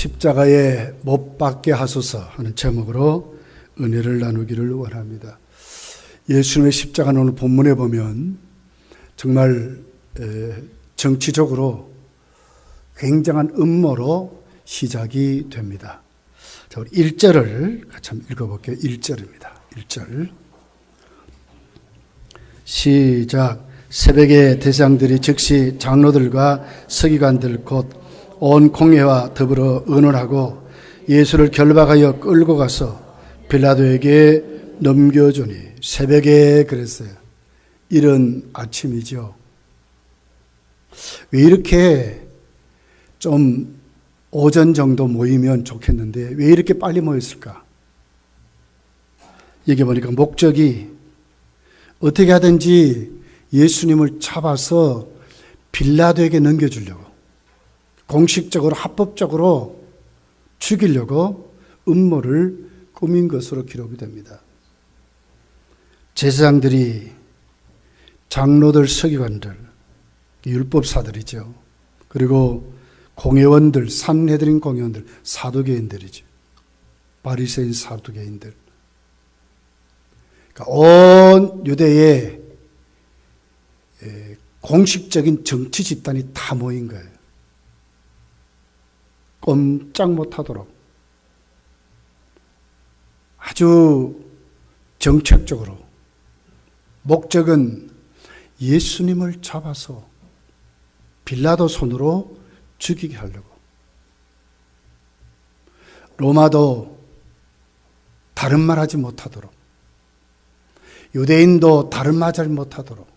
십자가에 못 박게 하소서 하는 제목으로 은혜를 나누기를 원합니다. 예수님의 십자가는 오늘 본문에 보면 정말 정치적으로 굉장한 음모로 시작이 됩니다. 자, 우리 1절을 같이 한번 읽어볼게요. 1절입니다. 1절 시작. 새벽에 대장들이 즉시 장로들과 서기관들 곧 온 공회와 더불어 의논하고 예수를 결박하여 끌고 가서 빌라도에게 넘겨주니, 새벽에 그랬어요. 이른 아침이죠. 왜 이렇게 좀 오전 정도 모이면 좋겠는데 왜 이렇게 빨리 모였을까? 여기 보니까 목적이 어떻게 하든지 예수님을 잡아서 빌라도에게 넘겨주려고, 공식적으로 합법적으로 죽이려고 음모를 꾸민 것으로 기록이 됩니다. 제사장들이, 장로들, 서기관들, 율법사들이죠. 그리고 공회원들, 산헤드린 공회원들, 사두개인들이죠. 바리새인 사두개인들. 그러니까 온 유대의 공식적인 정치 집단이 다 모인 거예요. 꼼짝 못하도록 아주 정책적으로, 목적은 예수님을 잡아서 빌라도 손으로 죽이게 하려고. 로마도 다른 말 하지 못하도록, 유대인도 다른 말 하지 못하도록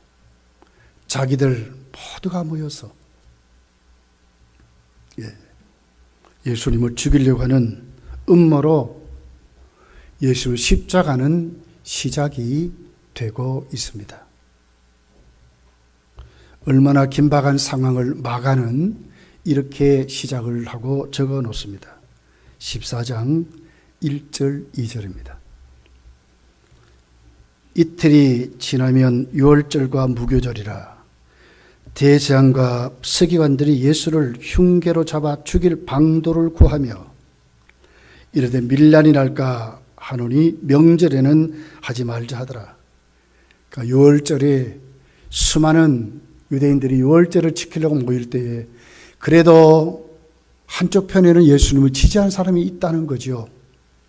자기들 모두가 모여서 예수님을 죽이려고 하는 음모로 예수 십자가는 시작이 되고 있습니다. 얼마나 긴박한 상황을 막아는 이렇게 시작을 하고 적어 놓습니다. 14장 1절 2절입니다. 이틀이 지나면 유월절과 무교절이라 대제사장과 서기관들이 예수를 흉계로 잡아 죽일 방도를 구하며 이르되 밀란이 날까 하노니 명절에는 하지 말자 하더라. 그러니까 유월절에 수많은 유대인들이 유월절을 지키려고 모일 때에 그래도 한쪽 편에는 예수님을 지지하는 사람이 있다는 거죠.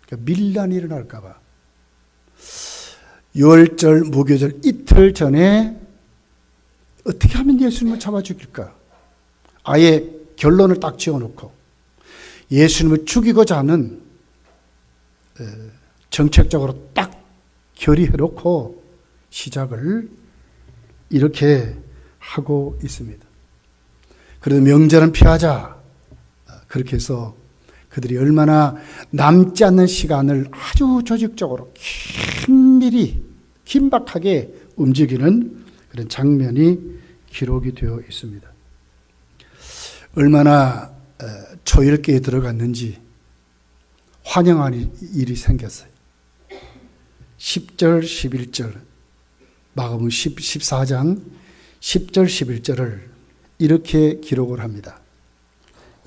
그러니까 밀란이 일어날까 봐. 유월절, 무교절 이틀 전에 어떻게 하면 예수님을 잡아 죽일까? 아예 결론을 딱 지어놓고 예수님을 죽이고자 하는 정책적으로 딱 결의해놓고 시작을 이렇게 하고 있습니다. 그래도 명절은 피하자. 그렇게 해서 그들이 얼마나 남지 않는 시간을 아주 조직적으로 긴밀히 긴박하게 움직이는 그런 장면이 기록이 되어 있습니다. 얼마나 초일기에 들어갔는지 환영하는 일이 생겼어요. 10절, 11절, 마가복음 14장 10절, 11절을 이렇게 기록을 합니다.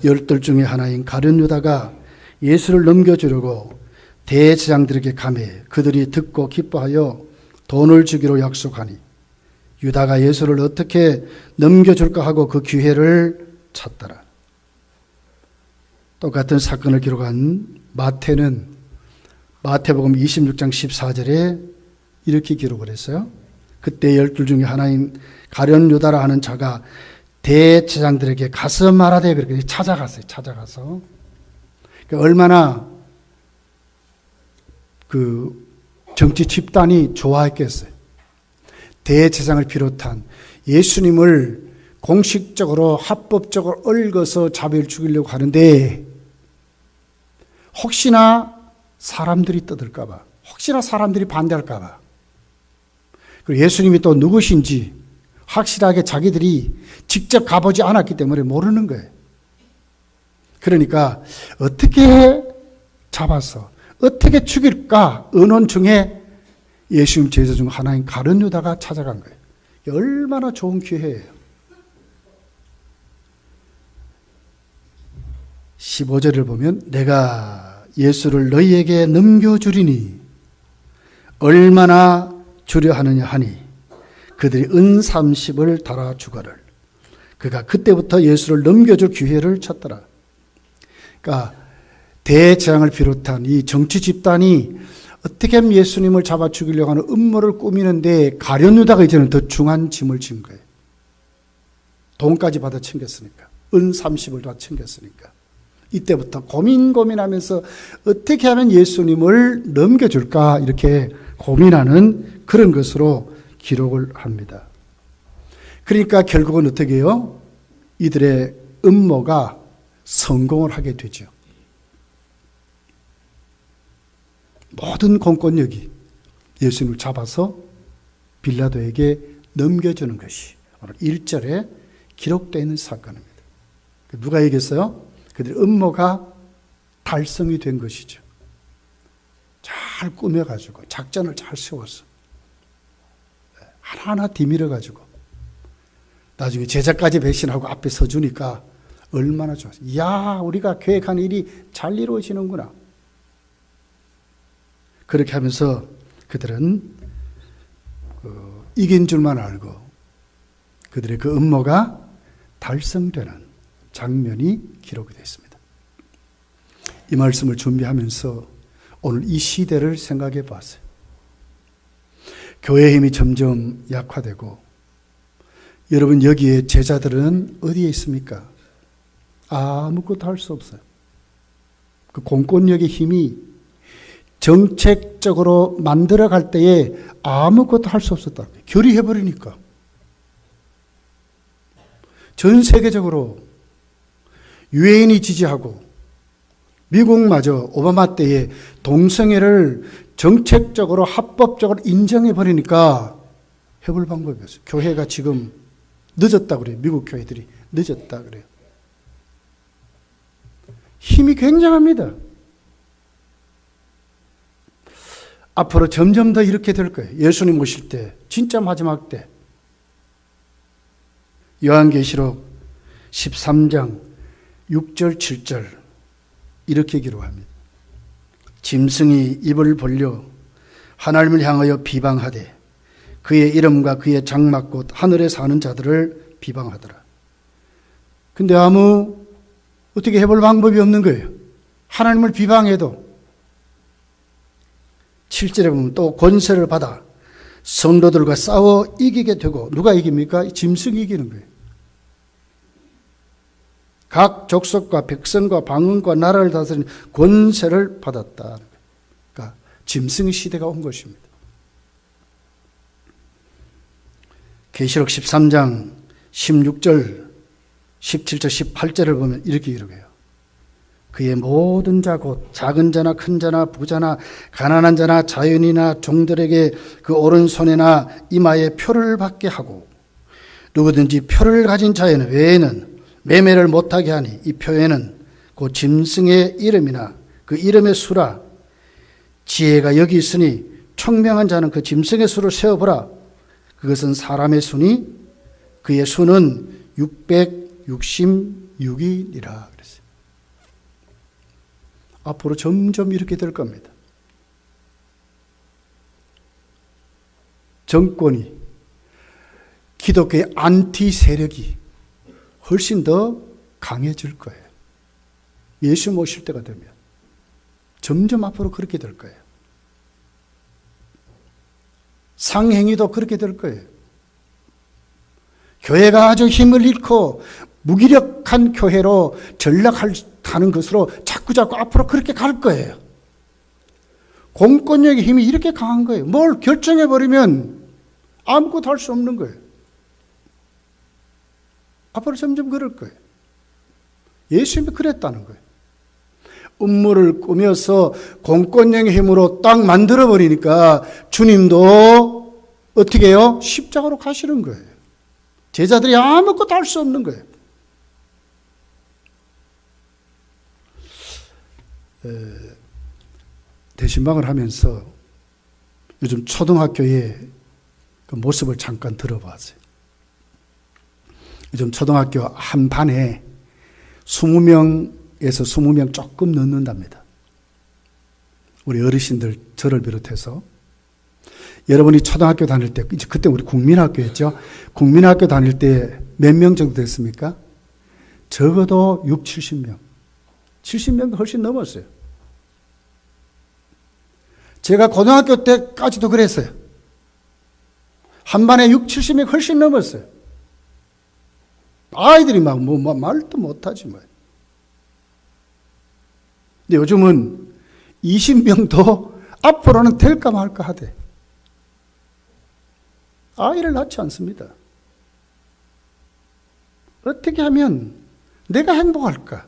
12 중에 하나인 가룟 유다가 예수를 넘겨주려고 대제사장들에게 가매 그들이 듣고 기뻐하여 돈을 주기로 약속하니 유다가 예수를 어떻게 넘겨줄까 하고 그 기회를 찾더라. 똑같은 사건을 기록한 마태는 마태복음 26장 14절에 이렇게 기록을 했어요. 그때 12 중에 하나인 가룟 유다라 하는 자가 대제사장들에게 가서 말하되, 그렇게 찾아갔어요. 찾아가서. 그러니까 얼마나 그 정치 집단이 좋아했겠어요. 대제사장을 비롯한 예수님을 공식적으로 합법적으로 얽어서 자비를 죽이려고 하는데 혹시나 사람들이 떠들까 봐, 혹시나 사람들이 반대할까 봐, 그리고 예수님이 또 누구신지 확실하게 자기들이 직접 가보지 않았기 때문에 모르는 거예요. 그러니까 어떻게 잡아서 어떻게 죽일까 의논 중에 예수님 제자 중 하나인 가룟 유다가 찾아간 거예요. 얼마나 좋은 기회예요. 15절을 보면 내가 예수를 너희에게 넘겨주리니 얼마나 주려 하느냐 하니 그들이 은 30을 달아주거늘. 그가 그때부터 예수를 넘겨줄 기회를 찾더라. 그러니까 대재앙을 비롯한 이 정치 집단이 어떻게 하면 예수님을 잡아 죽이려고 하는 음모를 꾸미는데 가룟 유다가 이제는 더 중한 짐을 진 거예요. 돈까지 받아 챙겼으니까. 은 30을 다 챙겼으니까. 이때부터 고민하면서 어떻게 하면 예수님을 넘겨줄까 이렇게 고민하는 그런 것으로 기록을 합니다. 그러니까 결국은 어떻게 해요? 이들의 음모가 성공을 하게 되죠. 모든 공권력이 예수님을 잡아서 빌라도에게 넘겨주는 것이 오늘 1절에 기록되어 있는 사건입니다. 누가 얘기했어요? 그들의 음모가 달성이 된 것이죠. 잘 꾸며가지고 작전을 잘 세웠어. 하나하나 뒤밀어가지고 나중에 제자까지 배신하고 앞에 서주니까 얼마나 좋았어. 이야, 우리가 계획한 일이 잘 이루어지는구나. 그렇게 하면서 그들은 이긴 줄만 알고 그들의 그 음모가 달성되는 장면이 기록이 됐습니다. 이 말씀을 준비하면서 오늘 이 시대를 생각해 봤어요. 교회의 힘이 점점 약화되고 여러분 여기에 제자들은 어디에 있습니까? 아무것도 할 수 없어요. 그 공권력의 힘이 정책적으로 만들어갈 때에 아무것도 할 수 없었다. 결의해버리니까. 전 세계적으로 유엔이 지지하고 미국마저 오바마 때에 동성애를 정책적으로 합법적으로 인정해버리니까 해볼 방법이 없어요. 교회가 지금 늦었다 그래요. 미국 교회들이 늦었다 그래요. 힘이 굉장합니다. 앞으로 점점 더 이렇게 될 거예요. 예수님 오실 때, 진짜 마지막 때. 요한계시록 13장 6절 7절 이렇게 기록합니다. 짐승이 입을 벌려 하나님을 향하여 비방하되 그의 이름과 그의 장막 곧 하늘에 사는 자들을 비방하더라. 근데 어떻게 해볼 방법이 없는 거예요. 하나님을 비방해도 7절에 보면 또 권세를 받아 성도들과 싸워 이기게 되고 누가 이깁니까? 짐승이 이기는 거예요. 각 족속과 백성과 방언과 나라를 다스리는 권세를 받았다. 그러니까 짐승의 시대가 온 것입니다. 계시록 13장 16절, 17절, 18절을 보면 이렇게 기록해요. 그의 모든 자 곧 작은 자나 큰 자나 부자나 가난한 자나 자연이나 종들에게 그 오른손에나 이마에 표를 받게 하고 누구든지 표를 가진 자에는 외에는 매매를 못하게 하니 이 표에는 그 짐승의 이름이나 그 이름의 수라 지혜가 여기 있으니 총명한 자는 그 짐승의 수를 세어보라. 그것은 사람의 수니 그의 수는 666이니라 그랬어요. 앞으로 점점 이렇게 될 겁니다. 정권이 기독교의 안티 세력이 훨씬 더 강해질 거예요. 예수 모실 때가 되면 점점 앞으로 그렇게 될 거예요. 상행위도 그렇게 될 거예요. 교회가 아주 힘을 잃고 무기력한 교회로 전락하는 것으로 자꾸 앞으로 그렇게 갈 거예요. 공권력의 힘이 이렇게 강한 거예요. 뭘 결정해버리면 아무것도 할 수 없는 거예요. 앞으로 점점 그럴 거예요. 예수님이 그랬다는 거예요. 음모를 꾸며서 공권력의 힘으로 딱 만들어버리니까 주님도 어떻게 해요? 십자가로 가시는 거예요. 제자들이 아무것도 할 수 없는 거예요. 대신방을 하면서 요즘 초등학교의 그 모습을 잠깐 들어봤어요. 요즘 초등학교 한 반에 20명 20명 조금 넣는답니다. 우리 어르신들, 저를 비롯해서. 여러분이 초등학교 다닐 때, 이제 그때 우리 국민학교였죠. 국민학교 다닐 때 몇 명 정도 됐습니까? 적어도 6, 70명. 70명도 훨씬 넘었어요. 제가 고등학교 때까지도 그랬어요. 한 반에 6, 70명 훨씬 넘었어요. 아이들이 막 말도 못하지 뭐. 근데 요즘은 20명도 앞으로는 될까 말까 하대. 아이를 낳지 않습니다. 어떻게 하면 내가 행복할까?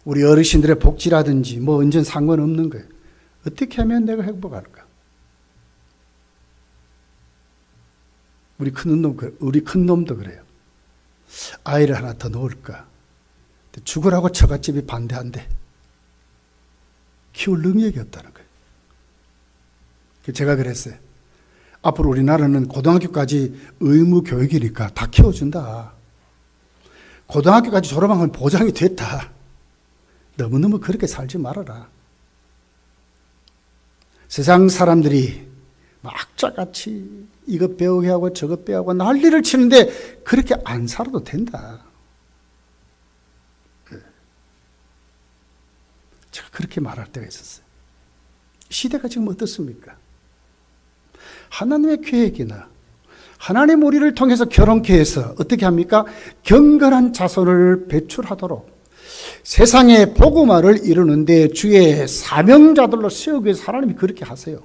우리 어르신들의 복지라든지 뭐 언제는 상관없는 거예요. 어떻게 하면 내가 행복할까? 우리 큰 놈도 그래요. 아이를 하나 더 놓을까? 죽으라고 처갓집이 반대한대. 키울 능력이 없다는 거예요. 제가 그랬어요. 앞으로 우리나라는 고등학교까지 의무 교육이니까 다 키워준다. 고등학교까지 졸업하면 보장이 됐다. 너무너무 그렇게 살지 말아라. 세상 사람들이 막 악자같이 이것 배우게 하고 저것 배우고 하고 난리를 치는데 그렇게 안 살아도 된다. 제가 그렇게 말할 때가 있었어요. 시대가 지금 어떻습니까? 하나님의 계획이나 하나님 우리를 통해서 결혼케 해서 어떻게 합니까? 경건한 자손을 배출하도록 세상의 복음화를 이루는데 주의 사명자들로 세우기 위해서 하나님이 그렇게 하세요.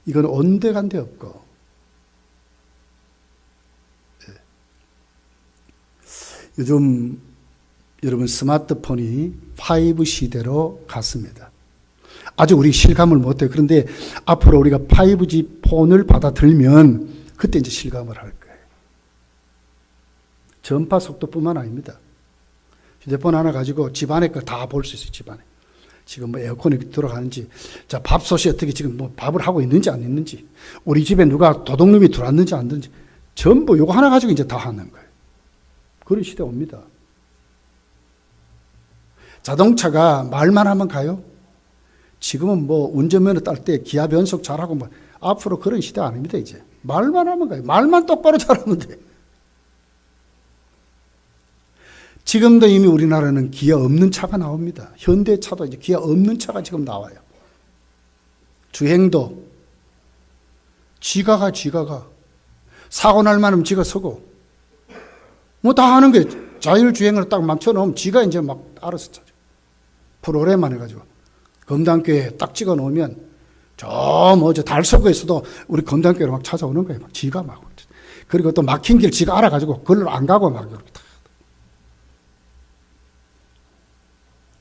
이건 온데간데 없고. 요즘 여러분 스마트폰이 5 시대로 갔습니다. 아직 우리 실감을 못해요. 그런데 앞으로 우리가 5G 폰을 받아들면 그때 이제 실감을 할 거예요. 전파 속도뿐만 아닙니다. 휴대폰 하나 가지고 집안의 걸 다 볼 수 있어요. 집안에. 지금 뭐 에어컨이 돌아가는지, 자, 밥솥이 어떻게 지금 뭐 밥을 하고 있는지 안 있는지, 우리 집에 누가 도둑놈이 들어왔는지 안 들었는지, 전부 요거 하나 가지고 이제 다 하는 거예요. 그런 시대 옵니다. 자동차가 말만 하면 가요? 지금은 뭐 운전면허 딸 때 기아 변속 잘하고 뭐 앞으로 그런 시대 아닙니다, 이제. 말만 하면 가요. 말만 똑바로 잘하면 돼. 지금도 이미 우리나라는 기아 없는 차가 나옵니다. 현대차도 이제 기아 없는 차가 지금 나와요. 주행도 지가 가. 사고 날 만하면 지가 서고. 뭐 다 하는 게 자율주행으로 딱 맞춰놓으면 지가 이제 막 알아서 차죠. 프로그램만 해가지고. 검단교에 딱 찍어 놓으면 저 달서구에서도 우리 검단교로 막 찾아오는 거예요. 막 지가 막. 그리고 또 막힌 길 지가 알아가지고 그걸로 안 가고 막 이렇게 다.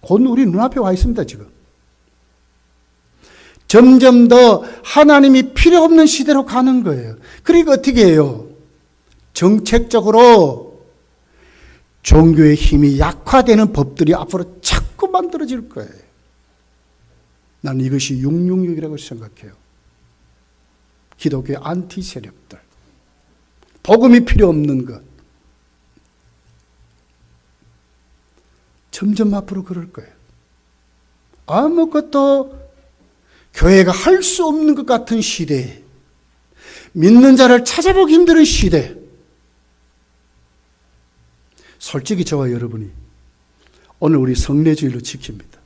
곧 우리 눈앞에 와 있습니다, 지금. 점점 더 하나님이 필요 없는 시대로 가는 거예요. 그러니까 어떻게 해요? 정책적으로 종교의 힘이 약화되는 법들이 앞으로 자꾸 만들어질 거예요. 나는 이것이 666이라고 생각해요. 기독교의 안티 세력들. 복음이 필요 없는 것. 점점 앞으로 그럴 거예요. 아무것도 교회가 할 수 없는 것 같은 시대에, 믿는 자를 찾아보기 힘든 시대. 솔직히 저와 여러분이 오늘 우리 성례주일로 지킵니다.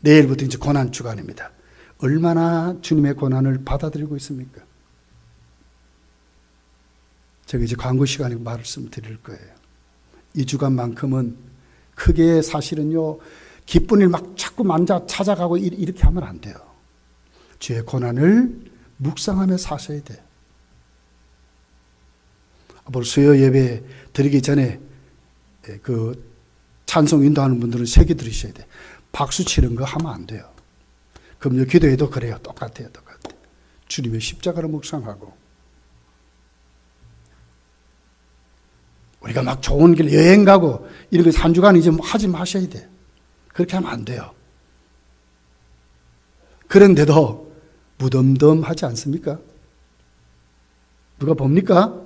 내일부터 이제 고난 주간입니다. 얼마나 주님의 고난을 받아들이고 있습니까? 제가 이제 광고 시간에 말씀드릴 거예요. 이 주간만큼은 크게 사실은요, 기쁜 일 막 자꾸 찾아가고 이렇게 하면 안 돼요. 주의 고난을 묵상하며 사셔야 돼. 앞으로 수요 예배 드리기 전에 그 찬송 인도하는 분들은 새겨 들으셔야 돼. 박수 치는 거 하면 안 돼요. 금요 기도회도 그래요. 똑같아요. 주님의 십자가를 묵상하고. 우리가 막 좋은 길 여행 가고 이렇게 한 주간 이제 하지 마셔야 돼. 그렇게 하면 안 돼요. 그런데도 무덤덤하지 않습니까? 누가 봅니까?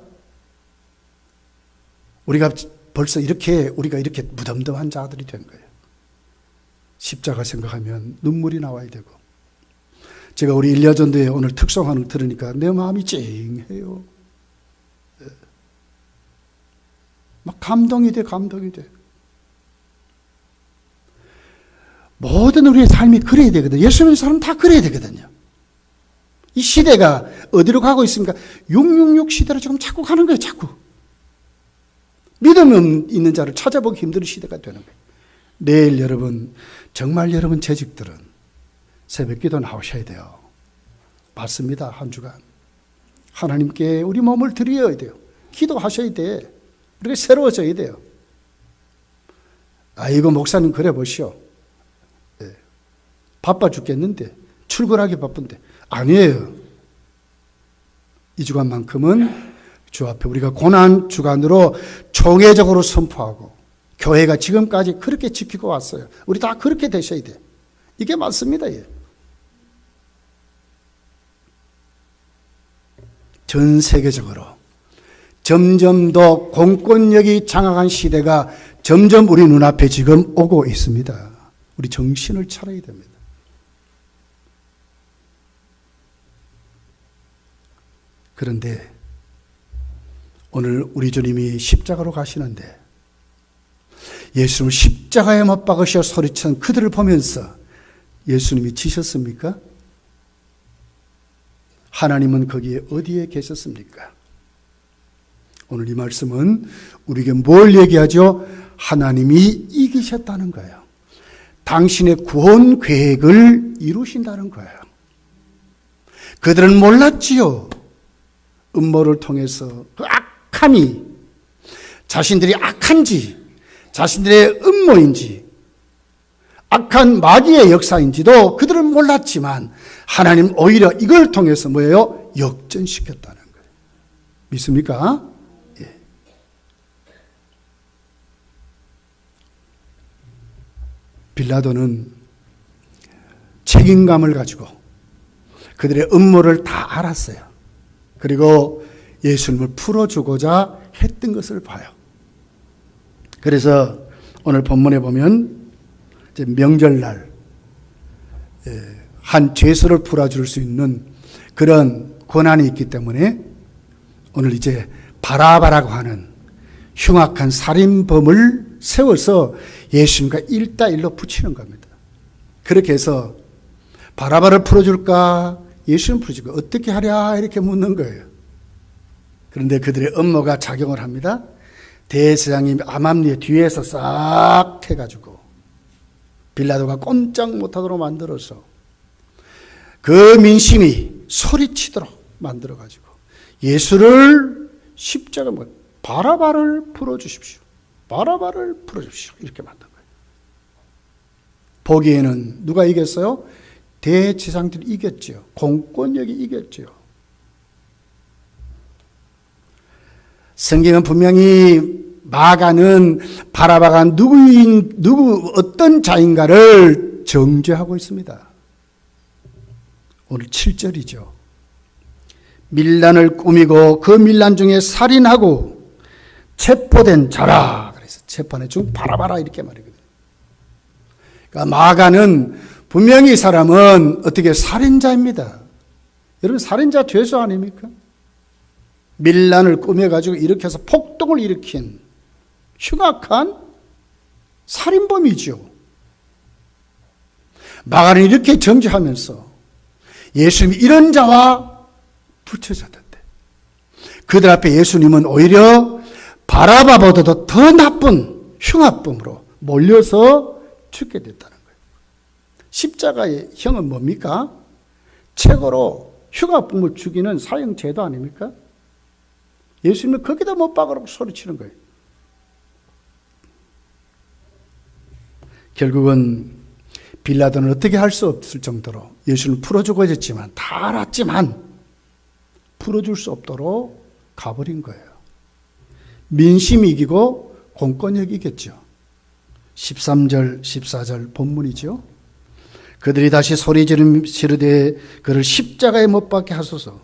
우리가 벌써 이렇게 우리가 이렇게 무덤덤한 자들이 된 거예요. 십자가 생각하면 눈물이 나와야 되고. 제가 우리 일야전도에 오늘 특송하는 거 들으니까 내 마음이 찡해요. 막 감동이 돼. 모든 우리의 삶이 그래야 되거든요. 예수 믿는 사람은 다 그래야 되거든요. 이 시대가 어디로 가고 있습니까? 666 시대로 지금 자꾸 가는 거예요. 자꾸. 믿음 있는 자를 찾아보기 힘든 시대가 되는 거예요. 내일 여러분, 정말 여러분 재직들은 새벽 기도 나오셔야 돼요. 맞습니다. 한 주간. 하나님께 우리 몸을 드려야 돼요. 기도하셔야 돼. 우리가 새로워져야 돼요. 아이고, 목사님 그래 보시오. 네. 바빠 죽겠는데, 출근하기 바쁜데. 아니에요. 이 주간만큼은 주 앞에 우리가 고난 주간으로 총회적으로 선포하고, 교회가 지금까지 그렇게 지키고 왔어요. 우리 다 그렇게 되셔야 돼요. 이게 맞습니다. 예. 전 세계적으로 점점 더 공권력이 장악한 시대가 점점 우리 눈앞에 지금 오고 있습니다. 우리 정신을 차려야 됩니다. 그런데 오늘 우리 주님이 십자가로 가시는데 예수님을 십자가에 못 박으셔 소리친 그들을 보면서 예수님이 지셨습니까? 하나님은 거기에 어디에 계셨습니까? 오늘 이 말씀은 우리에게 뭘 얘기하죠? 하나님이 이기셨다는 거예요. 당신의 구원 계획을 이루신다는 거예요. 그들은 몰랐지요. 음모를 통해서 그 악함이 자신들이 악한지, 자신들의 음모인지, 악한 마귀의 역사인지도 그들은 몰랐지만 하나님 오히려 이걸 통해서 뭐예요? 역전시켰다는 거예요. 믿습니까? 예. 빌라도는 책임감을 가지고 그들의 음모를 다 알았어요. 그리고 예수님을 풀어주고자 했던 것을 봐요. 그래서 오늘 본문에 보면 이제 명절날 한 죄수를 풀어줄 수 있는 그런 권한이 있기 때문에 오늘 이제 바라바라고 하는 흉악한 살인범을 세워서 예수님과 1대1로 붙이는 겁니다. 그렇게 해서 바라바를 풀어줄까? 예수님 풀어줄까? 어떻게 하랴? 이렇게 묻는 거예요. 그런데 그들의 음모가 작용을 합니다. 대제사장이 암암리에 뒤에서 싹 해가지고 빌라도가 꼼짝 못하도록 만들어서 그 민심이 소리치도록 만들어가지고 예수를 십자가 바라바를 풀어주십시오. 바라바를 풀어주십시오. 이렇게 만든 거예요. 보기에는 누가 이겼어요? 대제사장들이 이겼죠. 공권력이 이겼죠. 성경은 분명히 마가는 바라바가 어떤 자인가를 정죄하고 있습니다. 오늘 7절이죠. 밀란을 꾸미고 그 밀란 중에 살인하고 체포된 자라. 그래서 재판에 중 바라바라 이렇게 말이거든요. 그러니까 마가는 분명히 이 사람은 어떻게 살인자입니다. 여러분 살인자 죄수 아닙니까? 밀란을 꾸며가지고 이렇게 해서 폭동을 일으킨 흉악한 살인범이죠. 마가는 이렇게 정죄하면서 예수님이 이런 자와 붙여졌는데 그들 앞에 예수님은 오히려 바라바보다도 더 나쁜 흉악범으로 몰려서 죽게 됐다는 거예요. 십자가의 형은 뭡니까? 최고로 흉악범을 죽이는 사형제도 아닙니까? 예수님은 거기다 못 박으라고 소리치는 거예요. 결국은 빌라도는 어떻게 할 수 없을 정도로 예수님을 풀어주고 했지만 다 알았지만 풀어줄 수 없도록 가버린 거예요. 민심이 이기고 공권력이 이겼죠. 13절 14절 본문이죠. 그들이 다시 소리 지르되 그를 십자가에 못 박게 하소서.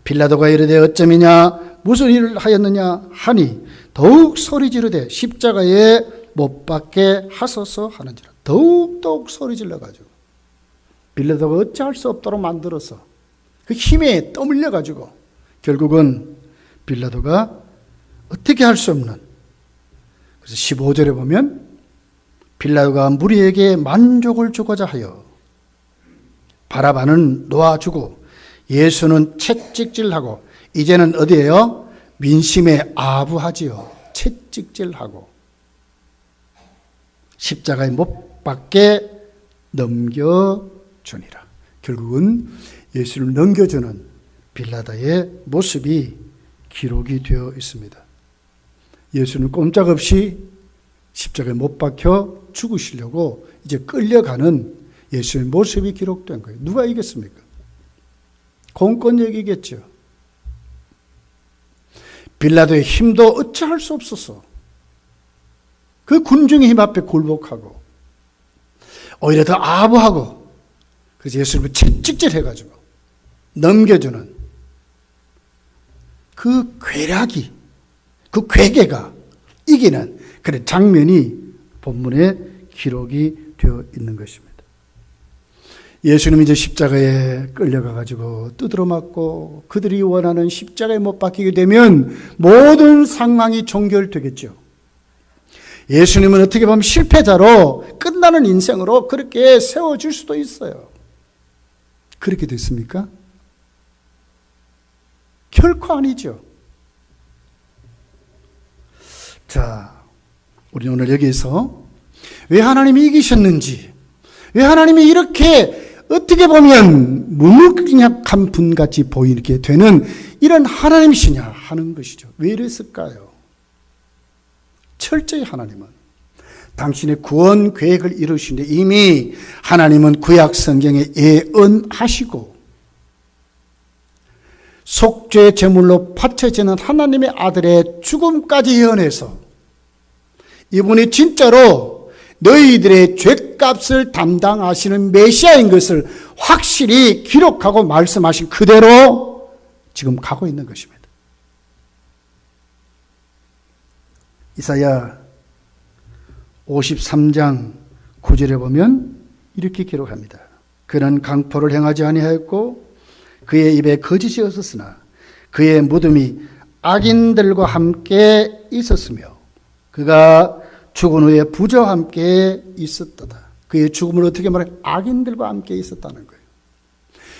빌라도가 이르되 어쩌미냐 무슨 일을 하였느냐 하니 더욱 소리 지르되 십자가에 못 박게 하소서 하는지라. 더욱 소리 질러가지고 빌라도가 어찌할 수 없도록 만들어서 그 힘에 떠밀려가지고 결국은 빌라도가 어떻게 할 수 없는, 그래서 15절에 보면 빌라도가 무리에게 만족을 주고자 하여 바라바는 놓아주고 예수는 채찍질하고, 이제는 어디예요? 민심에 아부하지요. 채찍질하고 십자가에 못 박게 넘겨주니라. 결국은 예수를 넘겨주는 빌라도의 모습이 기록이 되어 있습니다. 예수는 꼼짝없이 십자가에 못 박혀 죽으시려고 이제 끌려가는 예수의 모습이 기록된 거예요. 누가 이겼습니까? 공권력이겠죠. 빌라도의 힘도 어찌할 수 없었어. 그 군중의 힘 앞에 굴복하고 오히려 더 아부하고, 그래서 예수를 채찍질해가지고 넘겨주는 그 괴락이, 그 괴계가 이기는 그런 장면이 본문에 기록이 되어 있는 것입니다. 예수님이 이제 십자가에 끌려가가지고 두드러 맞고 그들이 원하는 십자가에 못 박히게 되면 모든 상황이 종결되겠죠. 예수님은 어떻게 보면 실패자로 끝나는 인생으로 그렇게 세워질 수도 있어요. 그렇게 됐습니까? 결코 아니죠. 자, 우리는 오늘 여기에서 왜 하나님이 이기셨는지, 왜 하나님이 이렇게 어떻게 보면 무능력한 분같이 보이게 되는 이런 하나님이시냐 하는 것이죠. 왜 이랬을까요? 철저히 하나님은 당신의 구원 계획을 이루시는데 이미 하나님은 구약 성경에 예언하시고 속죄 제물로 바쳐지는 하나님의 아들의 죽음까지 예언해서 이분이 진짜로 너희들의 죄값을 담당하시는 메시아인 것을 확실히 기록하고 말씀하신 그대로 지금 가고 있는 것입니다. 이사야 53장 9절에 보면 이렇게 기록합니다. 그는 강포를 행하지 아니하였고 그의 입에 거짓이 없었으나 그의 무덤이 악인들과 함께 있었으며 그가 죽은 후에 부자와 함께 있었다. 그의 죽음을 어떻게 말해? 악인들과 함께 있었다는 거예요.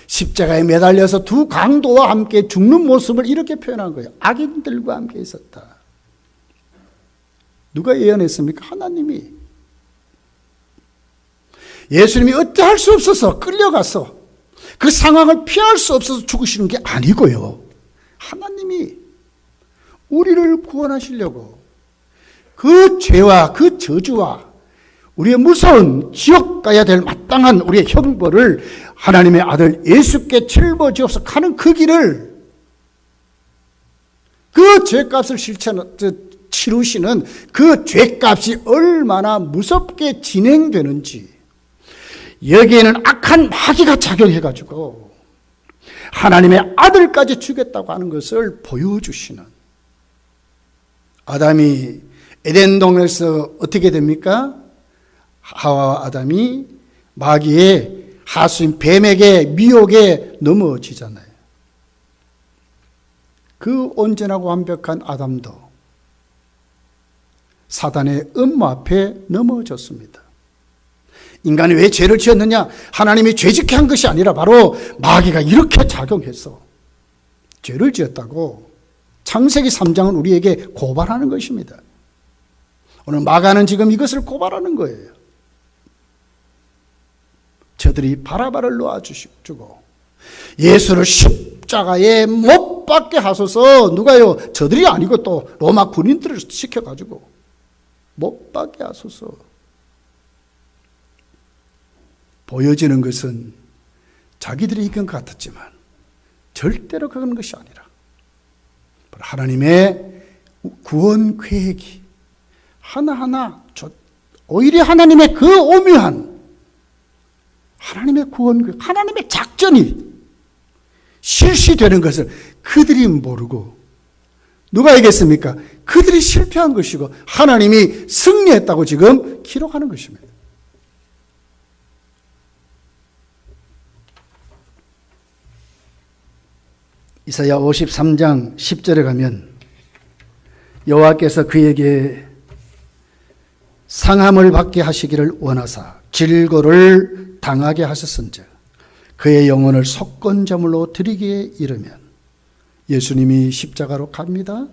십자가에 매달려서 두 강도와 함께 죽는 모습을 이렇게 표현한 거예요. 악인들과 함께 있었다. 누가 예언했습니까? 하나님이. 예수님이 어찌할 수 없어서 끌려가서 그 상황을 피할 수 없어서 죽으시는 게 아니고요. 하나님이 우리를 구원하시려고 그 죄와 그 저주와 우리의 무서운 지옥 가야 될 마땅한 우리의 형벌을 하나님의 아들 예수께 짊어지어서 가는 그 길을, 그 죄값을 치르시는 그 죄값이 얼마나 무섭게 진행되는지, 여기에는 악한 마귀가 작용해가지고 하나님의 아들까지 죽였다고 하는 것을 보여주시는, 아담이 에덴 동산에서 어떻게 됩니까? 하와와 아담이 마귀의 하수인 뱀에게 미혹에 넘어지잖아요. 그 온전하고 완벽한 아담도 사단의 음모 앞에 넘어졌습니다. 인간이 왜 죄를 지었느냐? 하나님이 죄짓게 한 것이 아니라 바로 마귀가 이렇게 작용해서 죄를 지었다고 창세기 3장은 우리에게 고발하는 것입니다. 오늘 마가는 지금 이것을 고발하는 거예요. 저들이 바라바를 놓아주고 예수를 십자가에 못 박게 하소서. 누가요? 저들이 아니고 또 로마 군인들을 시켜가지고 못 박게 하소서. 보여지는 것은 자기들이 이긴 것 같았지만 절대로 그런 것이 아니라 하나님의 구원 계획이 하나하나, 오히려 하나님의 그 오묘한 하나님의 구원, 하나님의 작전이 실시되는 것을 그들이 모르고 누가 이겼습니까? 그들이 실패한 것이고 하나님이 승리했다고 지금 기록하는 것입니다. 이사야 53장 10절에 가면 여호와께서 그에게 상함을 받게 하시기를 원하사 질고를 당하게 하셨은즉 그의 영혼을 속건제물로 드리기에 이르면 예수님이 십자가로 갑니다.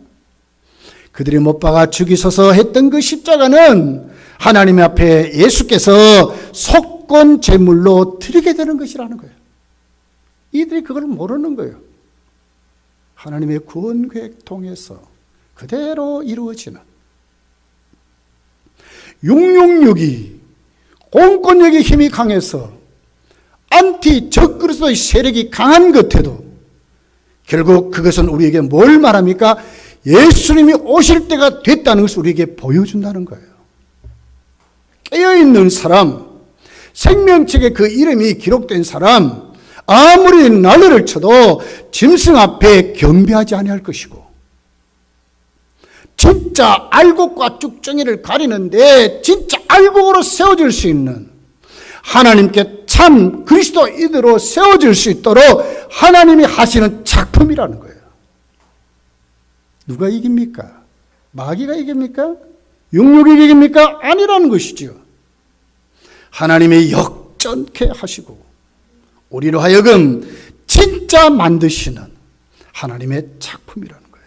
그들이 못 박아 죽이소서 했던 그 십자가는 하나님 앞에 예수께서 속건제물로 드리게 되는 것이라는 거예요. 이들이 그걸 모르는 거예요. 하나님의 구원 계획 통해서 그대로 이루어지는 666이 공권력의 힘이 강해서 안티 적그리스도의 세력이 강한 겉에도 결국 그것은 우리에게 뭘 말합니까? 예수님이 오실 때가 됐다는 것을 우리에게 보여준다는 거예요. 깨어있는 사람, 생명책에 그 이름이 기록된 사람, 아무리 난리를 쳐도 짐승 앞에 경배하지 아니할 것이고, 진짜 알곡과 쭉정이를 가리는데 진짜 알곡으로 세워질 수 있는 하나님께 참 그리스도인으로 세워질 수 있도록 하나님이 하시는 작품이라는 거예요. 누가 이깁니까? 마귀가 이깁니까? 육육이 이깁니까? 아니라는 것이죠. 하나님이 역전케 하시고 우리로 하여금 진짜 만드시는 하나님의 작품이라는 거예요.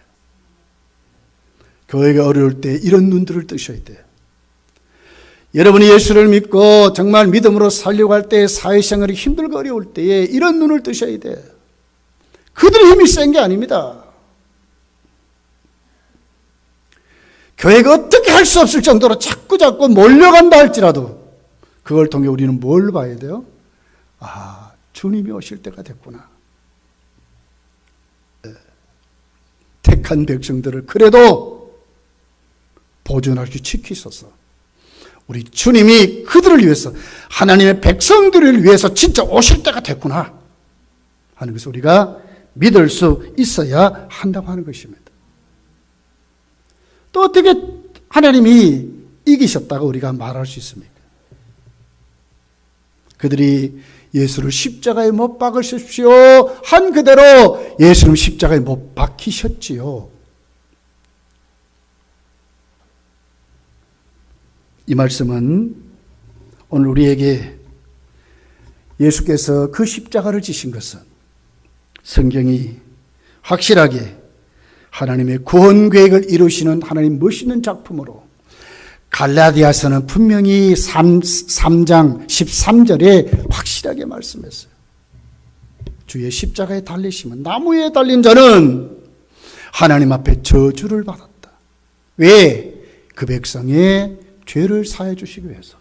교회가 어려울 때 이런 눈들을 뜨셔야 돼요. 여러분이 예수를 믿고 정말 믿음으로 살려고 할 때, 사회생활이 힘들고 어려울 때에 이런 눈을 뜨셔야 돼요. 그들의 힘이 센 게 아닙니다. 교회가 어떻게 할 수 없을 정도로 자꾸 몰려간다 할지라도 그걸 통해 우리는 뭘 봐야 돼요? 아, 주님이 오실 때가 됐구나. 택한 백성들을 그래도 보존할 수 지키소서. 우리 주님이 그들을 위해서, 하나님의 백성들을 위해서 진짜 오실 때가 됐구나 하는 것을 우리가 믿을 수 있어야 한다고 하는 것입니다. 또 어떻게 하나님이 이기셨다고 우리가 말할 수 있습니까? 그들이 예수를 십자가에 못 박으십시오 한 그대로 예수는 십자가에 못 박히셨지요. 이 말씀은 오늘 우리에게 예수께서 그 십자가를 지신 것은 성경이 확실하게 하나님의 구원 계획을 이루시는 하나님 멋있는 작품으로, 갈라디아서는 분명히 3장 13절에 확실하게 말씀했어요. 주의 십자가에 달리시면, 나무에 달린 자는 하나님 앞에 저주를 받았다. 왜? 그 백성의 죄를 사해 주시기 위해서,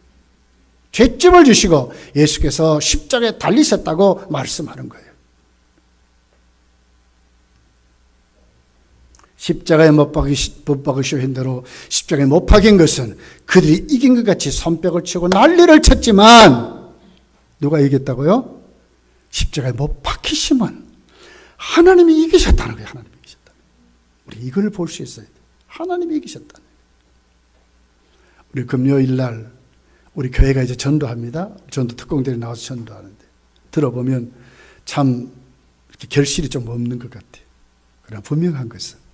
죄짐을 주시고 예수께서 십자가에 달리셨다고 말씀하는 거예요. 십자가에 못 박으시오 한 대로 십자가에 못 박인 것은 그들이 이긴 것 같이 손뼉을 치고 난리를 쳤지만, 누가 이겼다고요? 십자가에 못 박히시면 하나님이 이기셨다는 거예요. 하나님이 이기셨다. 우리 이걸 볼 수 있어야 돼요. 하나님이 이기셨다. 우리 금요일 날 우리 교회가 이제 전도합니다. 전도 특공대에 나와서 전도하는데 들어보면 참 이렇게 결실이 좀 없는 것 같아요. 그러나 분명한 것은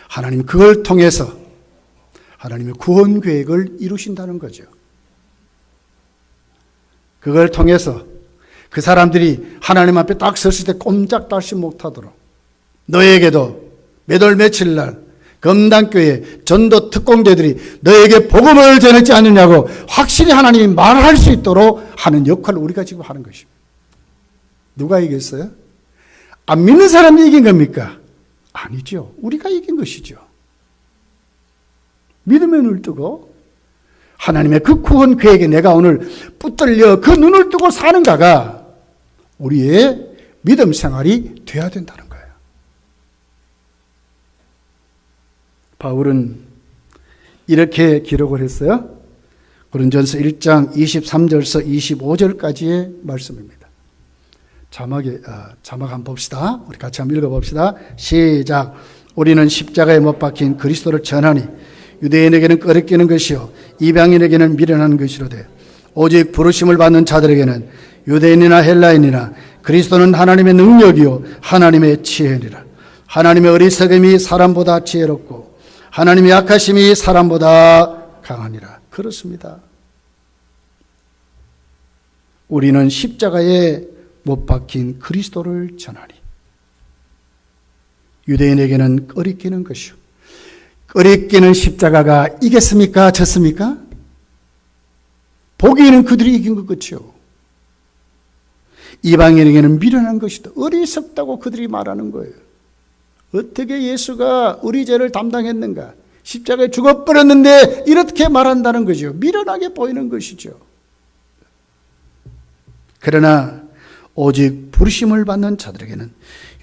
하나님 그걸 통해서 하나님의 구원 계획을 이루신다는 거죠. 그걸 통해서 그 사람들이 하나님 앞에 딱 섰을 때 꼼짝달싹 못하도록, 너에게도 몇 월 며칠 날 금단교회 전도 특공대들이 너에게 복음을 전했지 않느냐고 확실히 하나님이 말할 수 있도록 하는 역할을 우리가 지금 하는 것입니다. 누가 이겼어요? 안 믿는 사람이 이긴 겁니까? 아니죠. 우리가 이긴 것이죠. 믿음의 눈을 뜨고 하나님의 그 구원 계획에 내가 오늘 붙들려 그 눈을 뜨고 사는가가 우리의 믿음 생활이 돼야 된다는 거예요. 바울은 이렇게 기록을 했어요. 고린도전서 1장 23절에서 25절까지의 말씀입니다. 자막 한번 봅시다. 우리 같이 한번 읽어봅시다. 시작. 우리는 십자가에 못 박힌 그리스도를 전하니 유대인에게는 꺼리끼는 것이요 이방인에게는 미련한 것이로되 오직 부르심을 받는 자들에게는 유대인이나 헬라인이나 그리스도는 하나님의 능력이요 하나님의 지혜니라. 하나님의 어리석음이 사람보다 지혜롭고 하나님의 약하심이 사람보다 강하니라. 그렇습니다. 우리는 십자가에 못 박힌 그리스도를 전하니 유대인에게는 꺼리끼는 것이요. 꺼리끼는 십자가가 이겼습니까? 졌습니까? 보기에는 그들이 이긴 것 같죠. 이방인에게는 미련한 것이다. 어리석다고 그들이 말하는 거예요. 어떻게 예수가 우리 죄를 담당했는가? 십자가에 죽어버렸는데 이렇게 말한다는 거죠. 미련하게 보이는 것이죠. 그러나 오직 부르심을 받는 자들에게는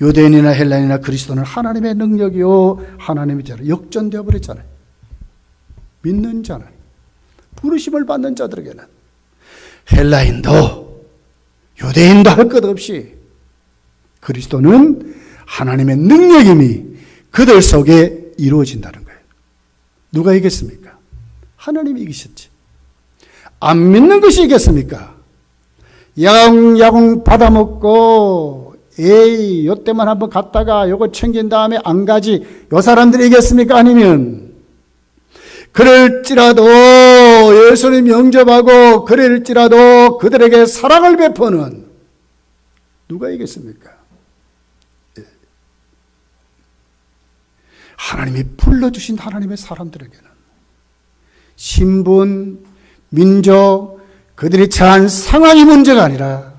유대인이나 헬라인이나 그리스도는 하나님의 능력이요 하나님의 자로 역전되어 버렸잖아요. 믿는 자는 부르심을 받는 자들에게는 헬라인도 유대인도 할 것 없이 그리스도는 하나님의 능력임이 그들 속에 이루어진다는 거예요. 누가 이겼습니까? 하나님이 이기셨지. 안 믿는 것이 이겼습니까? 야궁야궁 받아먹고 에이 요때만 한번 갔다가 요거 챙긴 다음에 안 가지 요 사람들이 이겼습니까? 아니면 그럴지라도 예수님 영접하고 그럴지라도 그들에게 사랑을 베푸는 누가 이겼습니까? 하나님이 불러주신 하나님의 사람들에게는 신분, 민족, 그들이 처한 상황이 문제가 아니라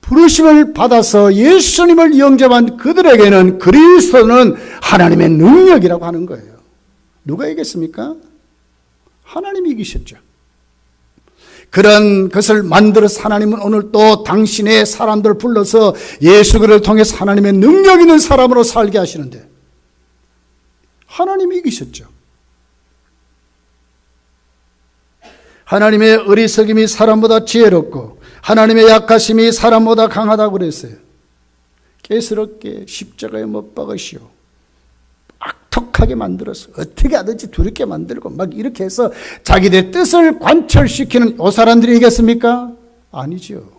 부르심을 받아서 예수님을 영접한 그들에게는 그리스도는 하나님의 능력이라고 하는 거예요. 누가 이겼습니까? 하나님이 이기셨죠. 그런 것을 만들어서 하나님은 오늘 또 당신의 사람들을 불러서 예수 그를 통해서 하나님의 능력 있는 사람으로 살게 하시는데 하나님이 이기셨죠. 하나님의 어리석음이 사람보다 지혜롭고 하나님의 약하심이 사람보다 강하다고 그랬어요. 깨스럽게 십자가에 못 박으시오. 악독하게 만들어서 어떻게 하든지 두렵게 만들고 막 이렇게 해서 자기들의 뜻을 관철시키는 이 사람들이 이겼습니까? 아니죠.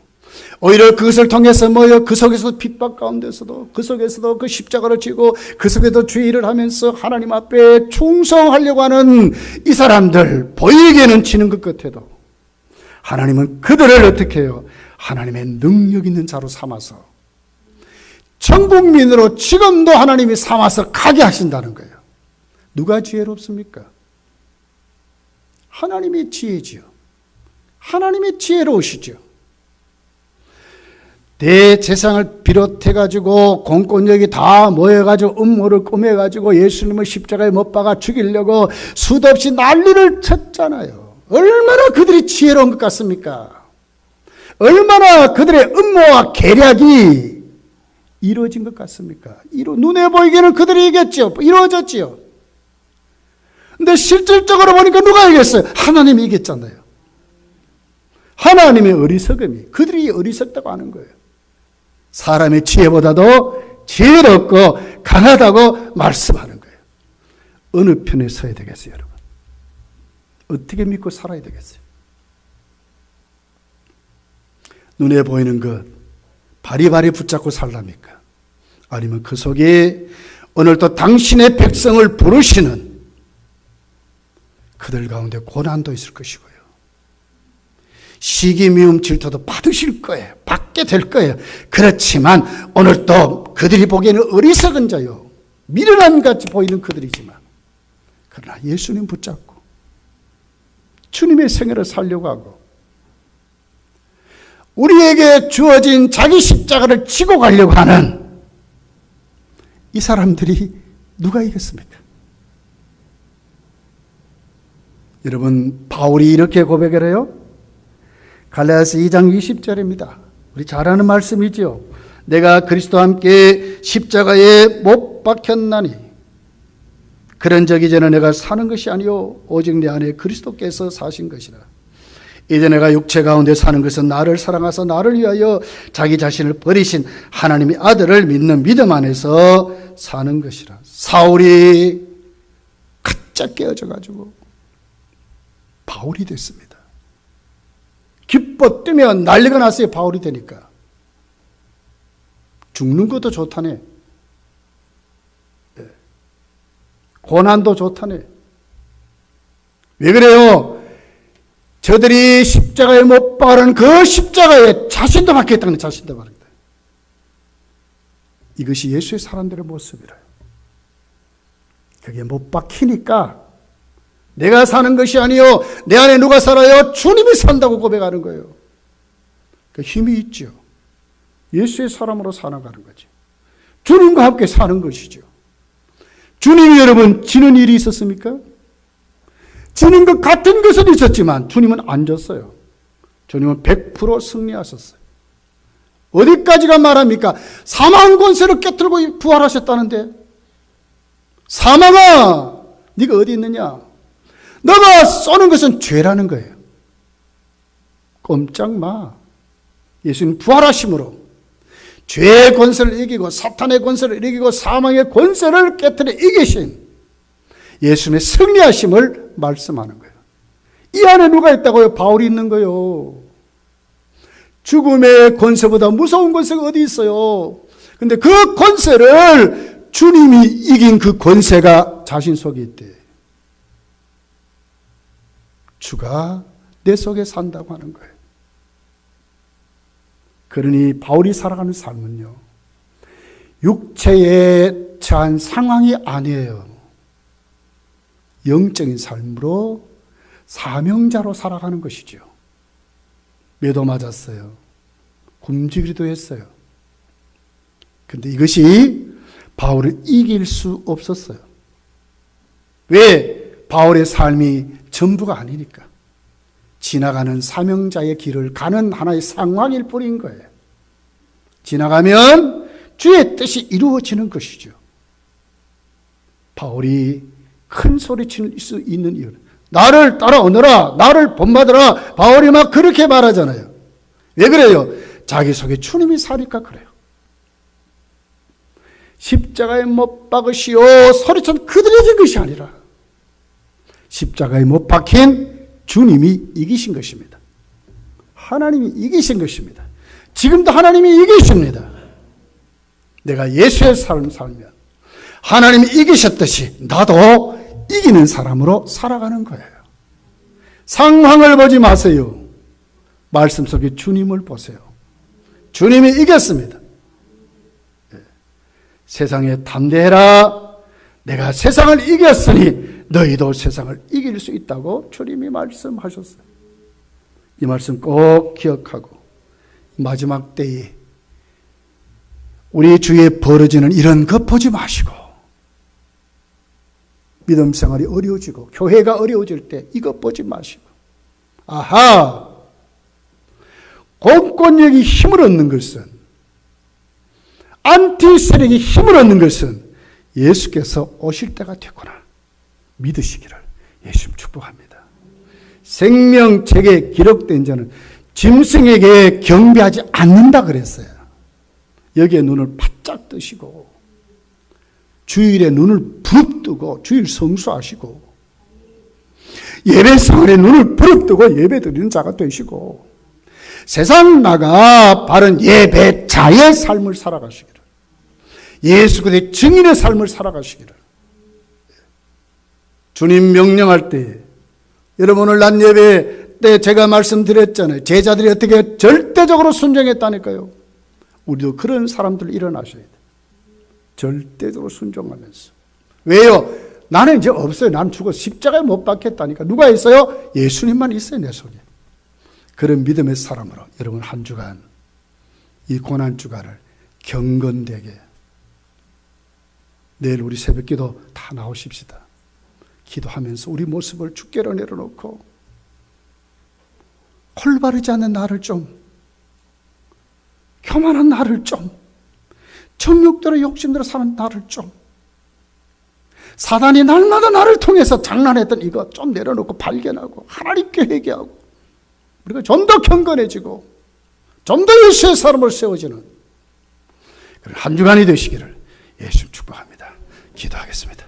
오히려 그것을 통해서 뭐요? 그 속에서도 핍박 가운데서도 그 속에서도 그 십자가를 지고 그 속에도 주의를 하면서 하나님 앞에 충성하려고 하는 이 사람들 보이게는 치는 것 같아도 하나님은 그들을 어떻게 해요? 하나님의 능력 있는 자로 삼아서 전 국민으로 지금도 하나님이 삼아서 가게 하신다는 거예요. 누가 지혜롭습니까? 하나님의 지혜지요. 하나님의 지혜로우시죠. 대제사장을 비롯해가지고 공권력이 다 모여가지고 음모를 꾸며가지고 예수님을 십자가에 못 박아 죽이려고 수도 없이 난리를 쳤잖아요. 얼마나 그들이 지혜로운 것 같습니까? 얼마나 그들의 음모와 계략이 이루어진 것 같습니까? 눈에 보이기에는 그들이 이겼죠. 이루어졌지요. 근데 실질적으로 보니까 누가 이겼어요? 하나님이 이겼잖아요. 하나님의 어리석음이 그들이 어리석다고 하는 거예요. 사람의 지혜보다도 지혜롭고 강하다고 말씀하는 거예요. 어느 편에 서야 되겠어요, 여러분? 어떻게 믿고 살아야 되겠어요? 눈에 보이는 것 바리바리 붙잡고 살랍니까? 아니면 그 속에 오늘 또 당신의 백성을 부르시는 그들 가운데 고난도 있을 것이고요. 시기, 미움, 질투도 받으실 거예요. 받게 될 거예요. 그렇지만 오늘 또 그들이 보기에는 어리석은 자요. 미련한 같이 보이는 그들이지만 그러나 예수님 붙잡고 주님의 생애를 살려고 하고 우리에게 주어진 자기 십자가를 지고 가려고 하는 이 사람들이 누가 이겼습니까? 여러분, 바울이 이렇게 고백을 해요. 갈라디아서 2장 20절입니다. 우리 잘 아는 말씀이죠. 내가 그리스도와 함께 십자가에 못 박혔나니 그런 적 이제는 내가 사는 것이 아니요 오직 내 안에 그리스도께서 사신 것이라. 이제 내가 육체 가운데 사는 것은 나를 사랑하사 나를 위하여 자기 자신을 버리신 하나님의 아들을 믿는 믿음 안에서 사는 것이라. 사울이 가짜 깨어져 가지고 바울이 됐습니다. 기뻐 뛰면 난리가 났어요. 바울이 되니까. 죽는 것도 좋다네. 고난도 좋다네. 왜 그래요? 저들이 십자가에 못 박은 그 십자가에 자신도 박혔다는, 자신도 박혔다. 이것이 예수의 사람들의 모습이래요. 그게 못 박히니까 내가 사는 것이 아니요 내 안에 누가 살아요? 주님이 산다고 고백하는 거예요. 그 힘이 있죠. 예수의 사람으로 살아가는 거죠. 주님과 함께 사는 것이죠. 주님이 여러분 지는 일이 있었습니까? 주님과 같은 것은 있었지만 주님은 안 졌어요. 주님은 100% 승리하셨어요. 어디까지가 말합니까? 사망 권세를 깨뜨리고 부활하셨다는데, 사망아 네가 어디 있느냐? 너가 쏘는 것은 죄라는 거예요. 꼼짝 마. 예수님 부활하심으로 죄의 권세를 이기고 사탄의 권세를 이기고 사망의 권세를 깨뜨려 이기신 예수님의 승리하심을 말씀하는 거예요. 이 안에 누가 있다고요? 바울이 있는 거예요. 죽음의 권세보다 무서운 권세가 어디 있어요? 근데 그 권세를 주님이 이긴 그 권세가 자신 속에 있대. 주가 내 속에 산다고 하는 거예요. 그러니 바울이 살아가는 삶은요, 육체에 처한 상황이 아니에요. 영적인 삶으로 사명자로 살아가는 것이죠. 매도 맞았어요. 굶주기도 했어요. 그런데 이것이 바울을 이길 수 없었어요. 왜? 바울의 삶이 전부가 아니니까. 지나가는 사명자의 길을 가는 하나의 상황일 뿐인 거예요. 지나가면 주의 뜻이 이루어지는 것이죠. 바울이 큰 소리칠 수 있는 이유는 나를 따라오너라, 나를 본받으라. 바울이 막 그렇게 말하잖아요. 왜 그래요? 자기 속에 주님이 사니까 그래요. 십자가에 못 박으시오 소리친 그들이 이긴 것이 아니라 십자가에 못 박힌 주님이 이기신 것입니다. 하나님이 이기신 것입니다. 지금도 하나님이 이기십니다. 내가 예수의 삶을 살면 하나님이 이기셨듯이 나도 이기는 사람으로 살아가는 거예요. 상황을 보지 마세요. 말씀 속에 주님을 보세요. 주님이 이겼습니다. 세상에 담대해라. 내가 세상을 이겼으니 너희도 세상을 이길 수 있다고 주님이 말씀하셨어요. 이 말씀 꼭 기억하고 마지막 때에 우리 주위에 벌어지는 이런 것 보지 마시고 믿음 생활이 어려워지고 교회가 어려워질 때 이것 보지 마시고 아하! 공권력이 힘을 얻는 것은 안티 세력이 힘을 얻는 것은 예수께서 오실 때가 됐구나 믿으시기를 예수님 축복합니다. 생명책에 기록된 자는 짐승에게 경배하지 않는다 그랬어요. 여기에 눈을 바짝 뜨시고 주일에 눈을 부릅뜨고 주일 성수하시고 예배 생활에 눈을 부릅뜨고 예배 드리는 자가 되시고 세상 나가 바른 예배자의 삶을 살아가시기를 예수 그리스도의 증인의 삶을 살아가시기를 주님 명령할 때 여러분 오늘 낮 예배 때 제가 말씀드렸잖아요. 제자들이 어떻게 절대적으로 순종했다니까요. 우리도 그런 사람들 일어나셔야 돼요. 절대적으로 순종하면서. 왜요? 나는 이제 없어요. 난 죽어 십자가에 못 박혔다니까. 누가 있어요? 예수님만 있어요. 내 속에. 그런 믿음의 사람으로 여러분 한 주간 이 고난주간을 경건되게 내일 우리 새벽기도 다 나오십시다. 기도하면서 우리 모습을 주께로 내려놓고 홀바르지 않는 나를 좀 교만한 나를 좀 정욕대로 욕심대로 사는 나를 좀 사단이 날마다 나를 통해서 장난했던 이거 좀 내려놓고 발견하고 하나님께 회개하고 우리가 좀 더 경건해지고 좀 더 예수의 사람을 세워지는 한 주간이 되시기를 예수 축복합니다. 기도하겠습니다.